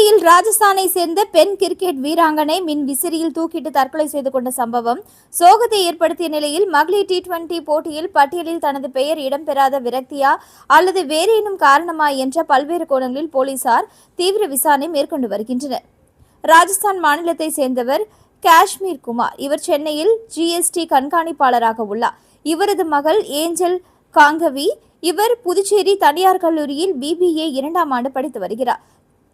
இந்நிலையில் ராஜஸ்தானை சேர்ந்த பெண் கிரிக்கெட் வீராங்கனை மின் விசிறியில் தூக்கிட்டு தற்கொலை செய்து கொண்ட சம்பவம் சோகத்தை ஏற்படுத்திய நிலையில் மகளிர் T20 போட்டியில் பட்டியலில் தனது பெயர் இடம்பெறாத விரக்தியா அல்லது வேறேனும் காரணமா என்ற பல்வேறு கோணங்களில் போலீசார் தீவிர விசாரணை மேற்கொண்டு வருகின்றனர். ராஜஸ்தான் மாநிலத்தை சேர்ந்தவர் காஷ்மீர் குமார். இவர் சென்னையில் GST கண்காணிப்பாளராக உள்ளார். இவரது மகள் ஏஞ்சல் காங்கவி. இவர் புதுச்சேரி தனியார் கல்லூரியில் BBA 2ஆம் ஆண்டு படித்து வருகிறார்.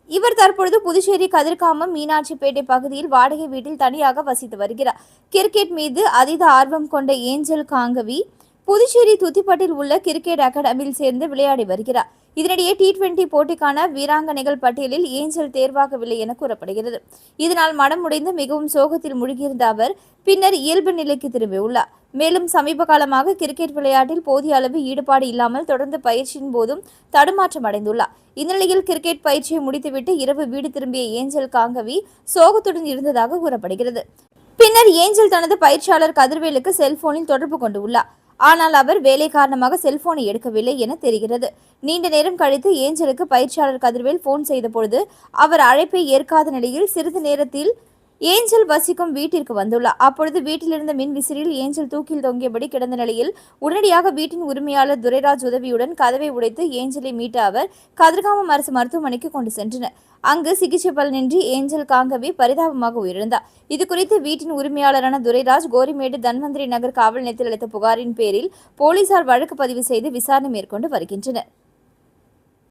இவர் தற்பொழுது புதுச்சேரி கதிர்காமம் மீனாட்சிப்பேட்டை பகுதியில் வாடகை வீட்டில் தனியாக வசித்து வருகிறார். கிரிக்கெட் மீது அதீத ஆர்வம் கொண்ட ஏஞ்சல் காங்கவி புதுச்சேரி துத்திப்பட்டில் உள்ள கிரிக்கெட் அகாடமியில் சேர்ந்து விளையாடி வருகிறார். இதனிடையே T20 போட்டிக்கான வீராங்கனைகள் பட்டியலில் ஏஞ்சல் தேர்வாகவில்லை என கூறப்படுகிறது. இதனால் மனம் உடைந்து மிகவும் சோகத்தில் மூழ்கியிருந்த அவர் பின்னர் இயல்பு நிலைக்கு திரும்பியுள்ளார். மேலும் சமீப காலமாக கிரிக்கெட் விளையாட்டில் போதிய அளவு ஈடுபாடு இல்லாமல் தொடர்ந்து பயிற்சியின் போதும் தடுமாற்றம் அடைந்துள்ளார். இந்நிலையில் கிரிக்கெட் பயிற்சியை முடித்துவிட்டு இரவு வீடு திரும்பிய ஏஞ்சல் காங்கவி சோகத்துடன் இருந்ததாக கூறப்படுகிறது. பின்னர் ஏஞ்சல் தனது பயிற்சியாளர் கதிர்வேலுக்கு செல்போனில் தொடர்பு கொண்டு உள்ளார். ஆனால் அவர் வேலை காரணமாக செல்போனை எடுக்கவில்லை என தெரிகிறது. நீண்ட நேரம் கழித்து ஏஞ்சலுக்கு பயிற்சியாளர் கதிர்வேல் போன் செய்த பொழுது அவர் அழைப்பை ஏற்காத நிலையில் சிறிது நேரத்தில் ஏஞ்சல் வசிக்கும் வீட்டிற்கு வந்துள்ளார். அப்பொழுது வீட்டிலிருந்த மின் விசிறியில் ஏஞ்சல் தூக்கில் தொங்கியபடி கிடந்த நிலையில் உடனடியாக வீட்டின் உரிமையாளர் துரைராஜ் உதவியுடன் கதவை உடைத்து ஏஞ்சலை மீட்ட அவர் கதிர்காமம் அரசு மருத்துவமனைக்கு கொண்டு சென்றனர். அங்கு சிகிச்சை பலனின்றி ஏஞ்சல் காங்கவி பரிதாபமாக உயிரிழந்தார். இதுகுறித்து வீட்டின் உரிமையாளரான துரைராஜ் கோரிமேடு தன்வந்திரி நகர் காவல் நிலையத்தில் அளித்த புகாரின் பேரில் போலீசார் வழக்கு பதிவு செய்து விசாரணை மேற்கொண்டு வருகின்றனர்.